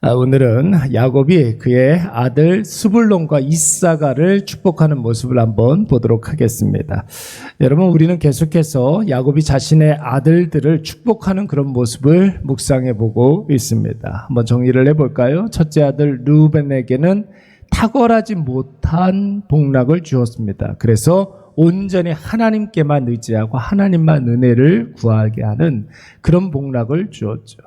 오늘은 야곱이 그의 아들 스불론과 이사가를 축복하는 모습을 한번 보도록 하겠습니다. 여러분, 우리는 계속해서 야곱이 자신의 아들들을 축복하는 그런 모습을 묵상해 보고 있습니다. 한번 정리를 해볼까요? 첫째 아들 르우벤에게는 탁월하지 못한 복락을 주었습니다. 그래서 온전히 하나님께만 의지하고 하나님만 은혜를 구하게 하는 그런 복락을 주었죠.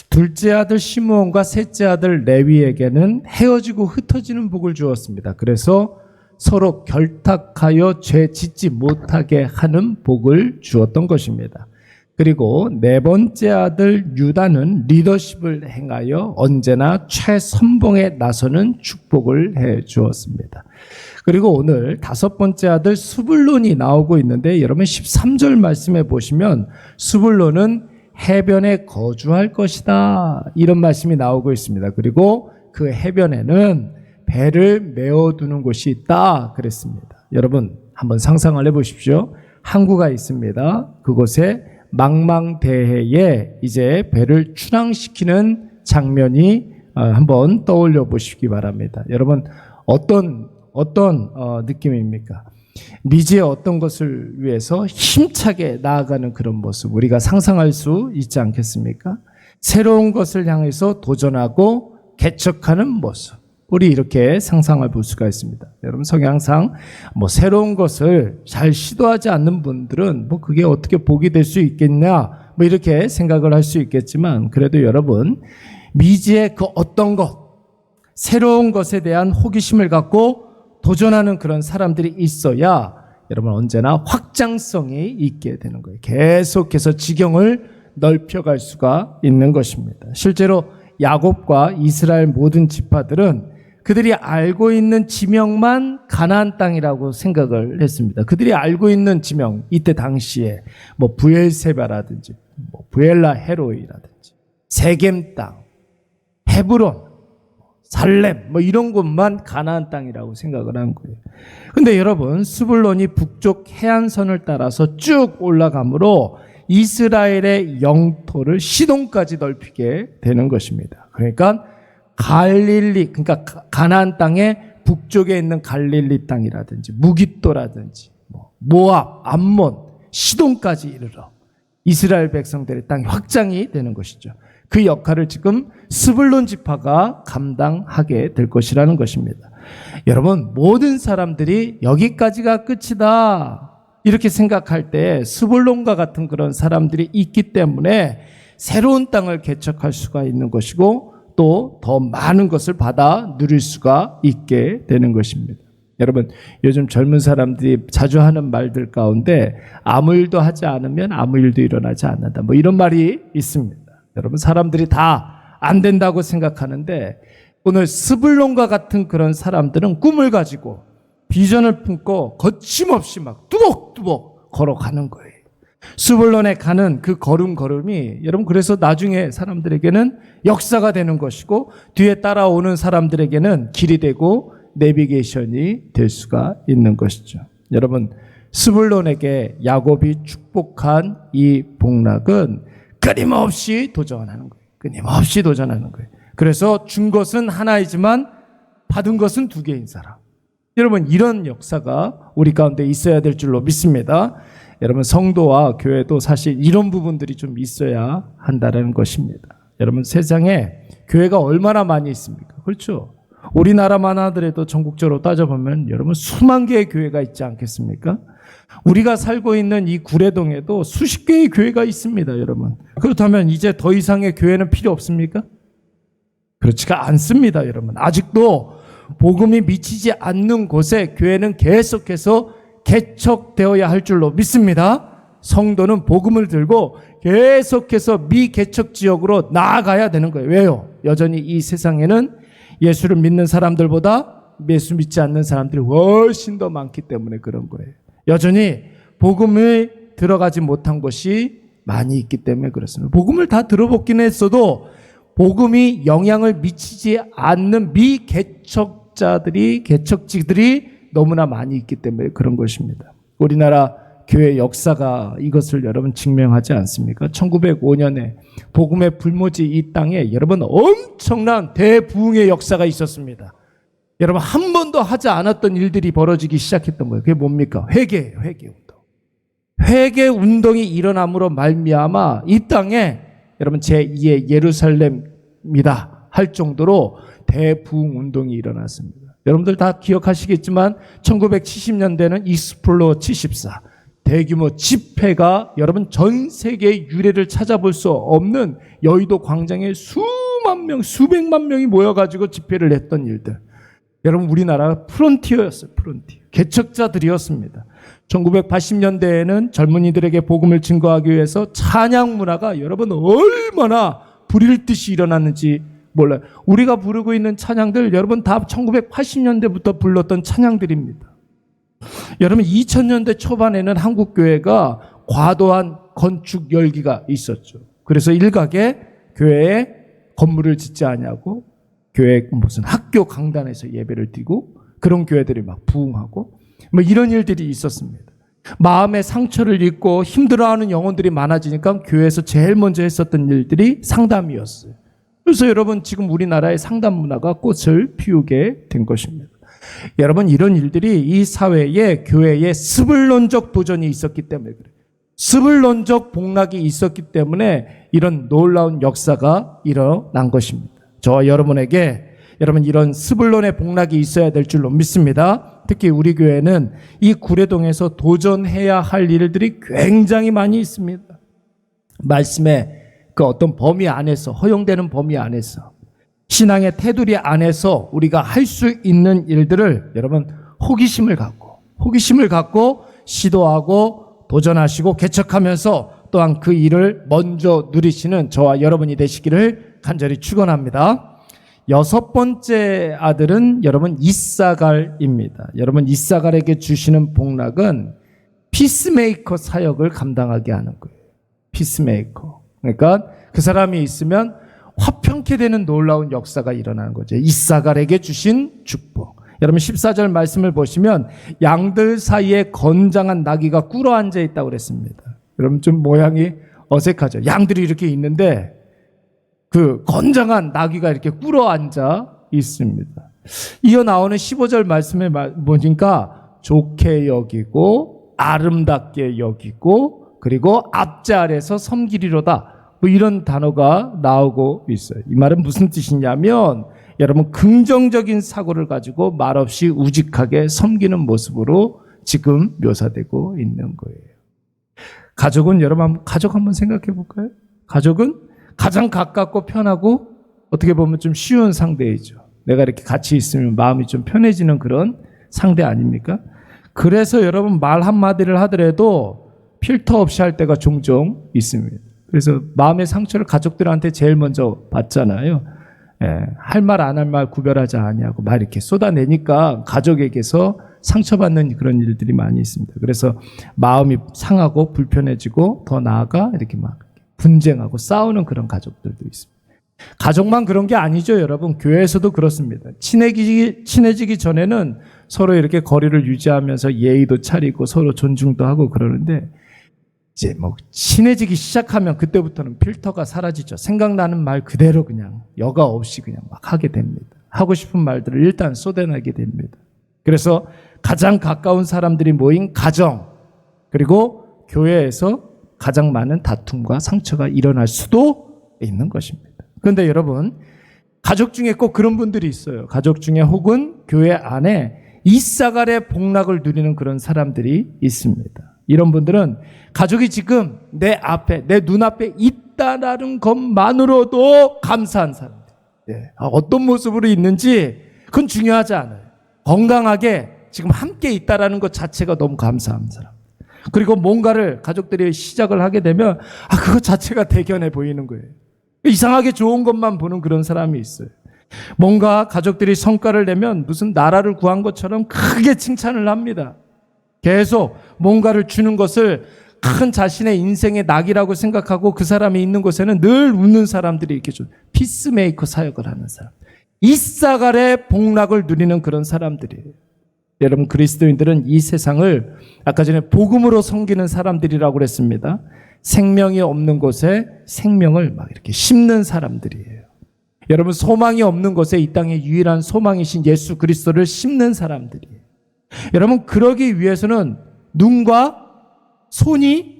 둘째 아들 시므온과 셋째 아들 레위에게는 헤어지고 흩어지는 복을 주었습니다. 그래서 서로 결탁하여 죄 짓지 못하게 하는 복을 주었던 것입니다. 그리고 네 번째 아들 유다는 리더십을 행하여 언제나 최선봉에 나서는 축복을 해 주었습니다. 그리고 오늘 다섯 번째 아들 스불론이 나오고 있는데, 여러분 13절 말씀해 보시면 스불론은 해변에 거주할 것이다, 이런 말씀이 나오고 있습니다. 그리고 그 해변에는 배를 메어두는 곳이 있다 그랬습니다. 여러분 한번 상상을 해 보십시오. 항구가 있습니다. 그곳에 망망대해에 이제 배를 출항시키는 장면이 한번 떠올려 보시기 바랍니다. 여러분 어떤 느낌입니까? 미지의 어떤 것을 위해서 힘차게 나아가는 그런 모습, 우리가 상상할 수 있지 않겠습니까? 새로운 것을 향해서 도전하고 개척하는 모습, 우리 이렇게 상상을 볼 수가 있습니다. 여러분 성향상 새로운 것을 잘 시도하지 않는 분들은 그게 어떻게 복이 될 수 있겠냐, 이렇게 생각을 할 수 있겠지만, 그래도 여러분 미지의 그 어떤 것, 새로운 것에 대한 호기심을 갖고 도전하는 그런 사람들이 있어야 여러분 언제나 확장성이 있게 되는 거예요. 계속해서 지경을 넓혀갈 수가 있는 것입니다. 실제로 야곱과 이스라엘 모든 지파들은 그들이 알고 있는 지명만 가나안 땅이라고 생각을 했습니다. 그들이 알고 있는 지명, 이때 당시에 부엘세바라든지 부엘라 헤로이라든지 세겜 땅, 헤브론, 살렘 이런 곳만 가나안 땅이라고 생각을 한 거예요. 근데 여러분 스불론이 북쪽 해안선을 따라서 쭉 올라가므로 이스라엘의 영토를 시돈까지 넓히게 되는 것입니다. 그러니까 그러니까 가나안 땅의 북쪽에 있는 갈릴리 땅이라든지 무깃도라든지 모압, 암몬, 시돈까지 이르러 이스라엘 백성들의 땅이 확장이 되는 것이죠. 그 역할을 지금 스불론 지파가 감당하게 될 것이라는 것입니다. 여러분 모든 사람들이 여기까지가 끝이다 이렇게 생각할 때 스불론과 같은 그런 사람들이 있기 때문에 새로운 땅을 개척할 수가 있는 것이고, 또 더 많은 것을 받아 누릴 수가 있게 되는 것입니다. 여러분 요즘 젊은 사람들이 자주 하는 말들 가운데 아무 일도 하지 않으면 아무 일도 일어나지 않는다, 이런 말이 있습니다. 여러분 사람들이 다 안 된다고 생각하는데, 오늘 스불론과 같은 그런 사람들은 꿈을 가지고 비전을 품고 거침없이 뚜벅뚜벅 걸어가는 거예요. 스불론에 가는 그 걸음걸음이 여러분 그래서 나중에 사람들에게는 역사가 되는 것이고, 뒤에 따라오는 사람들에게는 길이 되고 내비게이션이 될 수가 있는 것이죠. 여러분 스불론에게 야곱이 축복한 이 복락은 끊임없이 도전하는 거예요. 끊임없이 도전하는 거예요. 그래서 준 것은 하나이지만 받은 것은 두 개인 사람. 여러분 이런 역사가 우리 가운데 있어야 될 줄로 믿습니다. 여러분 성도와 교회도 사실 이런 부분들이 좀 있어야 한다는 것입니다. 여러분 세상에 교회가 얼마나 많이 있습니까? 그렇죠? 우리나라만 하더라도 전국적으로 따져보면 여러분 수만 개의 교회가 있지 않겠습니까? 우리가 살고 있는 이 구례동에도 수십 개의 교회가 있습니다, 여러분. 그렇다면 이제 더 이상의 교회는 필요 없습니까? 그렇지가 않습니다, 여러분. 아직도 복음이 미치지 않는 곳에 교회는 계속해서 개척되어야 할 줄로 믿습니다. 성도는 복음을 들고 계속해서 미개척 지역으로 나아가야 되는 거예요. 왜요? 여전히 이 세상에는 예수를 믿는 사람들보다 예수 믿지 않는 사람들이 훨씬 더 많기 때문에 그런 거예요. 여전히 복음을 들어가지 못한 것이 많이 있기 때문에 그렇습니다. 복음을 다 들어보긴 했어도 복음이 영향을 미치지 않는 개척지들이 너무나 많이 있기 때문에 그런 것입니다. 우리나라 교회 역사가 이것을 여러분 증명하지 않습니까? 1905년에 복음의 불모지 이 땅에 여러분 엄청난 대부흥의 역사가 있었습니다. 여러분 한 번도 하지 않았던 일들이 벌어지기 시작했던 거예요. 그게 뭡니까? 회개예요. 회개운동. 회개운동이 일어남으로 말미암아 이 땅에 여러분 제2의 예루살렘이다 할 정도로 대부흥운동이 일어났습니다. 여러분들 다 기억하시겠지만 1970년대는 이스플로 74 대규모 집회가 여러분 전 세계의 유례를 찾아볼 수 없는 여의도 광장에 수만 명, 수백만 명이 모여가지고 집회를 했던 일들. 여러분 우리나라가 프론티어였어요. 프론티어. 개척자들이었습니다. 1980년대에는 젊은이들에게 복음을 증거하기 위해서 찬양 문화가 여러분 얼마나 불일 듯이 일어났는지 몰라요. 우리가 부르고 있는 찬양들 여러분 다 1980년대부터 불렀던 찬양들입니다. 여러분 2000년대 초반에는 한국교회가 과도한 건축 열기가 있었죠. 그래서 일각에 교회에 건물을 짓지 않냐고 교회 무슨 학교 강단에서 예배를 드리고 그런 교회들이 막 부흥하고 뭐 이런 일들이 있었습니다. 마음의 상처를 입고 힘들어하는 영혼들이 많아지니까 교회에서 제일 먼저 했었던 일들이 상담이었어요. 그래서 여러분 지금 우리나라의 상담 문화가 꽃을 피우게 된 것입니다. 여러분 이런 일들이 이 사회에 교회에 스불론적 도전이 있었기 때문에 그래요. 스불론적 복락이 있었기 때문에 이런 놀라운 역사가 일어난 것입니다. 저와 여러분에게 여러분 이런 스불론의 복락이 있어야 될 줄로 믿습니다. 특히 우리 교회는 이 구례동에서 도전해야 할 일들이 굉장히 많이 있습니다. 말씀에 그 어떤 범위 안에서 허용되는 범위 안에서 신앙의 테두리 안에서 우리가 할 수 있는 일들을 여러분 호기심을 갖고 시도하고 도전하시고 개척하면서 또한 그 일을 먼저 누리시는 저와 여러분이 되시기를 간절히 축원합니다. 6번째 아들은 여러분 이사갈입니다. 여러분 이사갈에게 주시는 복락은 피스메이커 사역을 감당하게 하는 거예요. 피스메이커. 그러니까 그 사람이 있으면 화평케 되는 놀라운 역사가 일어나는 거죠. 이사갈에게 주신 축복. 여러분 14절 말씀을 보시면 양들 사이에 건장한 나귀가 꿇어 앉아 있다고 그랬습니다. 여러분 좀 모양이 어색하죠. 양들이 이렇게 있는데 그 건장한 나귀가 이렇게 꿇어 앉아 있습니다. 이어 나오는 15절 말씀에 보니까 좋게 여기고 아름답게 여기고 그리고 앞자리에서 섬기리로다. 뭐 이런 단어가 나오고 있어요. 이 말은 무슨 뜻이냐면 여러분 긍정적인 사고를 가지고 말없이 우직하게 섬기는 모습으로 지금 묘사되고 있는 거예요. 가족은 여러분 가족 한번 생각해 볼까요? 가족은 가장 가깝고 편하고 어떻게 보면 좀 쉬운 상대이죠. 내가 이렇게 같이 있으면 마음이 좀 편해지는 그런 상대 아닙니까? 그래서 여러분 말 한마디를 하더라도 필터 없이 할 때가 종종 있습니다. 그래서 마음의 상처를 가족들한테 제일 먼저 받잖아요. 할 말 안 할 말 구별하지 아니하고 막 이렇게 쏟아내니까 가족에게서 상처받는 그런 일들이 많이 있습니다. 그래서 마음이 상하고 불편해지고 더 나아가 이렇게 막 분쟁하고 싸우는 그런 가족들도 있습니다. 가족만 그런 게 아니죠, 여러분. 교회에서도 그렇습니다. 친해지기 전에는 서로 이렇게 거리를 유지하면서 예의도 차리고 서로 존중도 하고 그러는데 이제 뭐 친해지기 시작하면 그때부터는 필터가 사라지죠. 생각나는 말 그대로 그냥 여과 없이 그냥 막 하게 됩니다. 하고 싶은 말들을 일단 쏟아내게 됩니다. 그래서 가장 가까운 사람들이 모인 가정 그리고 교회에서 가장 많은 다툼과 상처가 일어날 수도 있는 것입니다. 그런데 여러분 가족 중에 꼭 그런 분들이 있어요. 가족 중에 혹은 교회 안에 이사갈의 복락을 누리는 그런 사람들이 있습니다. 이런 분들은 가족이 지금 내 앞에 내 눈앞에 있다라는 것만으로도 감사한 사람들. 어떤 모습으로 있는지 그건 중요하지 않아요. 건강하게 지금 함께 있다라는 것 자체가 너무 감사한 사람. 그리고 뭔가를 가족들이 시작을 하게 되면 그거 자체가 대견해 보이는 거예요. 이상하게 좋은 것만 보는 그런 사람이 있어요. 뭔가 가족들이 성과를 내면 무슨 나라를 구한 것처럼 크게 칭찬을 합니다. 계속 뭔가를 주는 것을 큰 자신의 인생의 낙이라고 생각하고 그 사람이 있는 곳에는 늘 웃는 사람들이 이렇게 좀 피스메이커 사역을 하는 사람. 이사갈의 복락을 누리는 그런 사람들이에요. 여러분, 그리스도인들은 이 세상을 아까 전에 복음으로 섬기는 사람들이라고 그랬습니다. 생명이 없는 곳에 생명을 막 이렇게 심는 사람들이에요. 여러분, 소망이 없는 곳에 이 땅의 유일한 소망이신 예수 그리스도를 심는 사람들이에요. 여러분, 그러기 위해서는 눈과 손이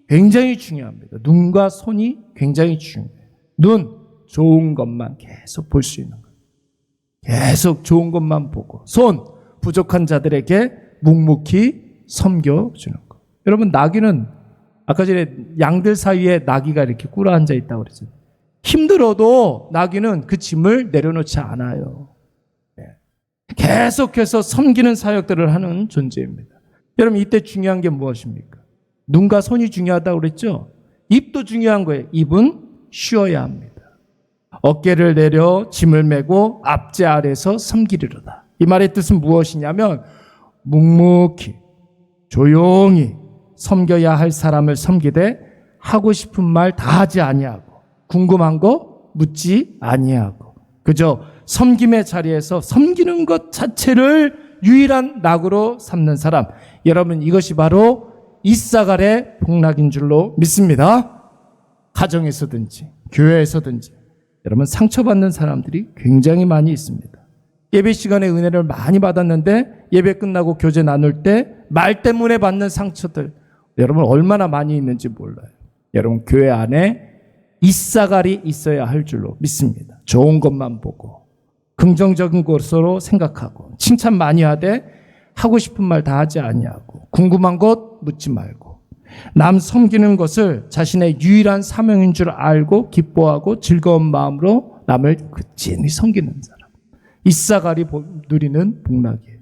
굉장히 중요합니다. 눈과 손이 굉장히 중요해요. 눈, 좋은 것만 계속 볼 수 있는 거예요. 계속 좋은 것만 보고, 손, 부족한 자들에게 묵묵히 섬겨주는 거. 여러분, 나귀는 아까 전에 양들 사이에 나귀가 이렇게 꿇어 앉아 있다고 그랬죠. 힘들어도 나귀는 그 짐을 내려놓지 않아요. 계속해서 섬기는 사역들을 하는 존재입니다. 여러분, 이때 중요한 게 무엇입니까? 눈과 손이 중요하다고 그랬죠? 입도 중요한 거예요. 입은 쉬어야 합니다. 어깨를 내려 짐을 메고 앞제 아래서 섬기리로다. 이 말의 뜻은 무엇이냐면 묵묵히 조용히 섬겨야 할 사람을 섬기되 하고 싶은 말 다 하지 아니하고 궁금한 거 묻지 아니하고 그저 섬김의 자리에서 섬기는 것 자체를 유일한 낙으로 삼는 사람. 여러분, 이것이 바로 이사갈의 복락인 줄로 믿습니다. 가정에서든지 교회에서든지 여러분, 상처받는 사람들이 굉장히 많이 있습니다. 예배 시간에 은혜를 많이 받았는데 예배 끝나고 교제 나눌 때 말 때문에 받는 상처들, 여러분 얼마나 많이 있는지 몰라요. 여러분, 교회 안에 이사갈이 있어야 할 줄로 믿습니다. 좋은 것만 보고 긍정적인 것으로 생각하고 칭찬 많이 하되 하고 싶은 말 다 하지 아니하고 궁금한 것 묻지 말고 남 섬기는 것을 자신의 유일한 사명인 줄 알고 기뻐하고 즐거운 마음으로 남을 끝진히 섬기는 사람. 이사갈이 누리는 복락이에요.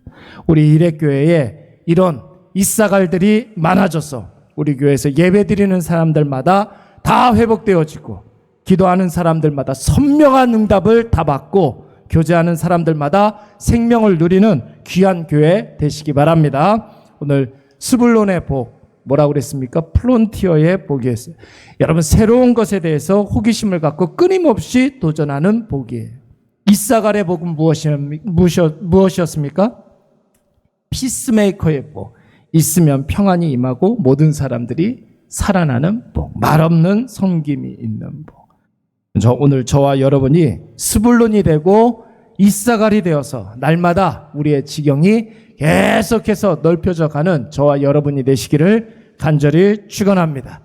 우리 일회교회에 이런 이사갈들이 많아져서 우리 교회에서 예배 드리는 사람들마다 다 회복되어지고 기도하는 사람들마다 선명한 응답을 다 받고 교제하는 사람들마다 생명을 누리는 귀한 교회 되시기 바랍니다. 오늘 스불론의 복, 뭐라고 그랬습니까? 플론티어의 복이었어요. 여러분, 새로운 것에 대해서 호기심을 갖고 끊임없이 도전하는 복이에요. 이사갈의 복은 무엇이었습니까? 피스메이커의 복. 있으면 평안이 임하고 모든 사람들이 살아나는 복. 말없는 섬김이 있는 복. 오늘 저와 여러분이 스불론이 되고 이사갈이 되어서 날마다 우리의 지경이 계속해서 넓혀져 가는 저와 여러분이 되시기를 간절히 축원합니다.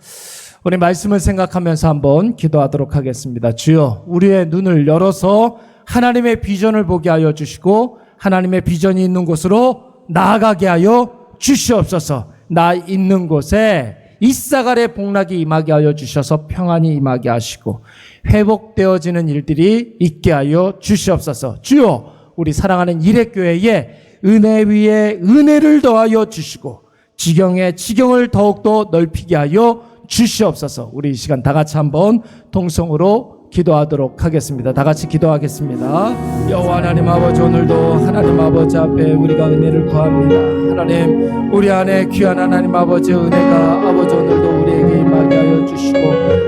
우리 말씀을 생각하면서 한번 기도하도록 하겠습니다. 주여, 우리의 눈을 열어서 하나님의 비전을 보게 하여 주시고 하나님의 비전이 있는 곳으로 나아가게 하여 주시옵소서. 나 있는 곳에 이사갈의 복락이 임하게 하여 주셔서 평안이 임하게 하시고 회복되어지는 일들이 있게 하여 주시옵소서. 주여, 우리 사랑하는 일회교회에 은혜 위에 은혜를 더하여 주시고 지경에 지경을 더욱더 넓히게 하여 주시옵소서. 우리 이 시간 다 같이 한번 동성으로 기도하도록 하겠습니다. 다 같이 기도하겠습니다. 여호와 하나님 아버지, 오늘도 하나님 아버지 앞에 우리가 은혜를 구합니다. 하나님, 우리 안에 귀한 하나님 아버지 은혜가 아버지 오늘도 우리에게 임하게 하여 주시고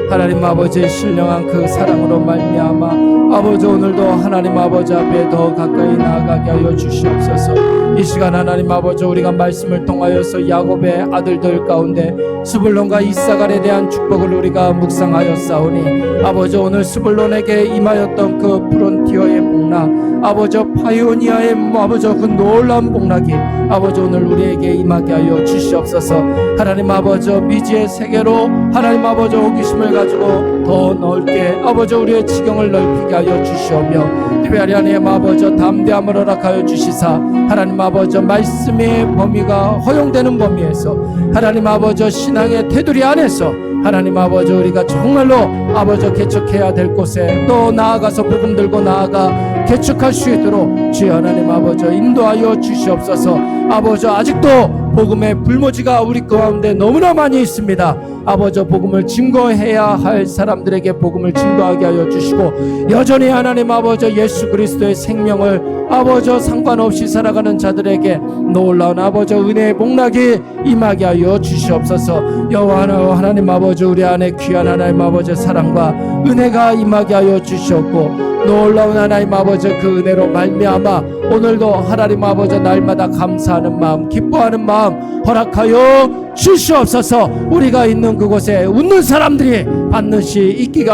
하나님 아버지의 신령한 그 사랑으로 말미암아 아버지 오늘도 하나님 아버지 앞에 더 가까이 나아가게 하여 주시옵소서. 이 시간 하나님 아버지, 우리가 말씀을 통하여서 야곱의 아들들 가운데 스불론과 이사갈에 대한 축복을 우리가 묵상하였사오니 아버지, 오늘 스불론에게 임하였던 그 프론티어의 복락, 아버지 파이오니아의 아버지 그 놀라운 복락이 아버지 오늘 우리에게 임하게 하여 주시옵소서. 하나님 아버지, 미지의 세계로 하나님 아버지 호기심을 가지고 더 넓게 아버지 우리의 지경을 넓히게 하여 주시오며 특별히 하나님 아버지 담대함을 허락하여 주시사 하나님 아버지 말씀의 범위가 허용되는 범위에서 하나님 아버지 신앙의 테두리 안에서 하나님 아버지 우리가 정말로 아버지 개척해야 될 곳에 또 나아가서 복음 들고 나아가 개척할 수 있도록 주여 하나님 아버지 인도하여 주시옵소서. 아버지, 아직도 복음의 불모지가 우리 가운데 너무나 많이 있습니다. 아버지, 복음을 증거해야 할 사람들에게 복음을 증거하게 하여 주시고 여전히 하나님 아버지 예수 그리스도의 생명을 아버지 상관없이 살아가는 자들에게 놀라운 아버지 은혜의 복락이 임하게 하여 주시옵소서. 여호와 하나님 아버지, 우리 안에 귀한 하나님 아버지 사랑과 은혜가 임하게 하여 주시옵고 놀라운 하나님 아버지 그 은혜로 말미암아 오늘도 하나님 아버지 날마다 감사하는 마음, 기뻐하는 마음 허락하여 주시옵소서. 우리가 있는 그곳에 웃는 사람들이 반드시 있게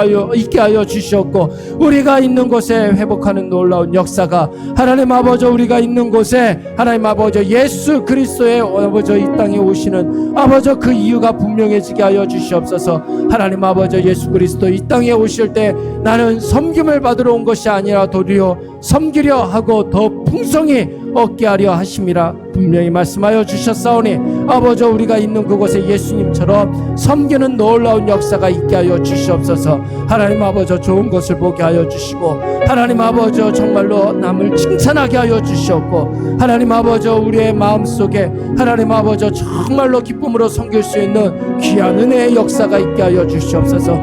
하여 주시옵고, 우리가 있는 곳에 회복하는 놀라운 역사가 하나님 아버지 우리가 있는 곳에 하나님 아버지 예수 그리스도의 아버지 이 땅에 오시는 아버지 그 이유가 분명해지게 하여 주시옵소서. 하나님 아버지 예수 그리스도 이 땅에 오실 때 나는 섬김을 받으러 온 것이 아니라 도리어 섬기려 하고 더 풍성히 얻게 하려 하심이라 분명히 말씀하여 주셨사오니, 아버지 우리가 있는 그곳에 예수님처럼 섬기는 놀라운 역사가 있게 하여 주시옵소서. 하나님 아버지 좋은 것을 보게 하여 주시고, 하나님 아버지 정말로 남을 칭찬하게 하여 주시옵고, 하나님 아버지 우리의 마음속에 하나님 아버지 정말로 기쁨으로 섬길 수 있는 귀한 은혜의 역사가 있게 하여 주시옵소서.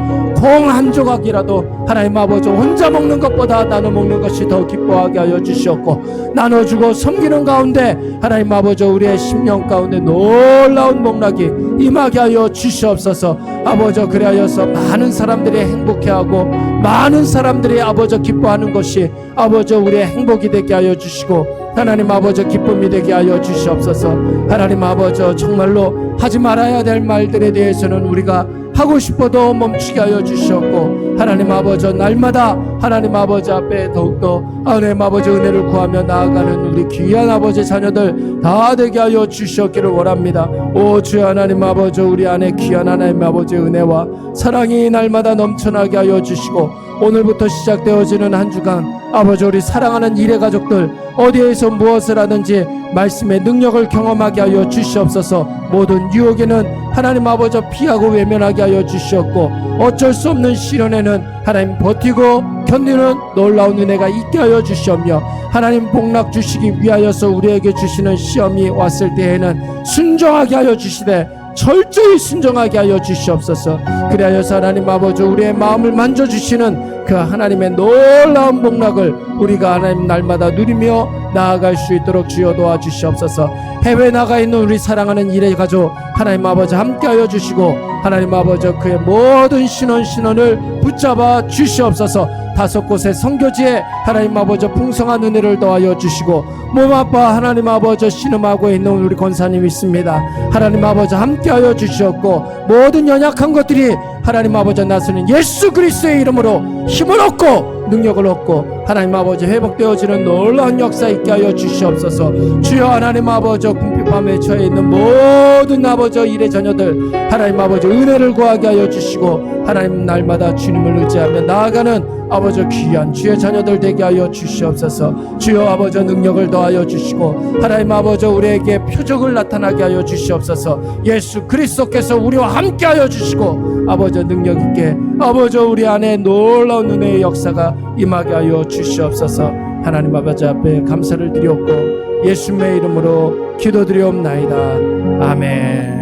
콩 한 조각이라도 하나님 아버지 혼자 먹는 것보다 나눠 먹는 것이 더 기뻐하게 하여 주시옵고, 나눠주고 섬기는 가운데 하나님 아버지 우리의 심령 가운데 놀라운 복락이 임하게 하여 주시옵소서. 아버지 그리하여서 많은 사람들이 행복해하고 많은 사람들이 아버지 기뻐하는 것이 아버지 우리의 행복이 되게 하여 주시고, 하나님 아버지 기쁨이 되게 하여 주시옵소서. 하나님 아버지 정말로 하지 말아야 될 말들에 대해서는 우리가 하고 싶어도 멈추게 하여 주시옵고, 하나님 아버지 날마다 하나님 아버지 앞에 더욱더 하나님 아버지 은혜를 구하며 나아가는 우리 귀한 아버지 자녀들 다 되게 하여 주시옵기를 원합니다. 오 주여 하나님 아버지 우리 안에 귀한 하나님 아버지 은혜와 사랑이 날마다 넘쳐나게 하여 주시고, 오늘부터 시작되어지는 한 주간 아버지 우리 사랑하는 일의 가족들 어디에서 무엇을 하든지 말씀의 능력을 경험하게 하여 주시옵소서. 모든 유혹에는 하나님 아버지 피하고 외면하게 하여 주시옵고, 어쩔 수 없는 시련에는 하나님 버티고 견디는 놀라운 은혜가 있게 하여 주시오며, 하나님 복락 주시기 위하여서 우리에게 주시는 시험이 왔을 때에는 순종하게 하여 주시되 철저히 순종하게 하여 주시옵소서. 그리하여서 하나님 아버지 우리의 마음을 만져주시는 그 하나님의 놀라운 복락을 우리가 하나님 날마다 누리며 나아갈 수 있도록 주여 도와주시옵소서. 해외 나가 있는 우리 사랑하는 일의 가족 하나님 아버지 함께하여 주시고, 하나님 아버지 그의 모든 신원을 붙잡아 주시옵소서. 5곳의 선교지에 하나님 아버지 풍성한 은혜를 더하여 주시고, 몸 아파 하나님 아버지 신음하고 있는 우리 권사님 있습니다. 하나님 아버지 함께하여 주시옵고, 모든 연약한 것들이 하나님 아버지 나서는 예수 그리스도의 이름으로 힘을 얻고 능력을 얻고 하나님 아버지 회복되어지는 놀라운 역사 있게 하여 주시옵소서. 주여 하나님 아버지 궁핍함에 처해 있는 모든 아버지 일의 자녀들 하나님 아버지 은혜를 구하게 하여 주시고, 하나님 날마다 주님을 의지하며 나아가는 아버지 귀한 주의 자녀들 되게 하여 주시옵소서. 주여 아버지 능력을 더하여 주시고, 하나님 아버지 우리에게 표적을 나타나게 하여 주시옵소서. 예수 그리스도께서 우리와 함께 하여 주시고, 아버지 능력 있게 아버지 우리 안에 놀라운 은혜의 역사가 임하게 하여 주시옵소서. 하나님 아버지 앞에 감사를 드리옵고 예수님의 이름으로 기도드리옵나이다. 아멘.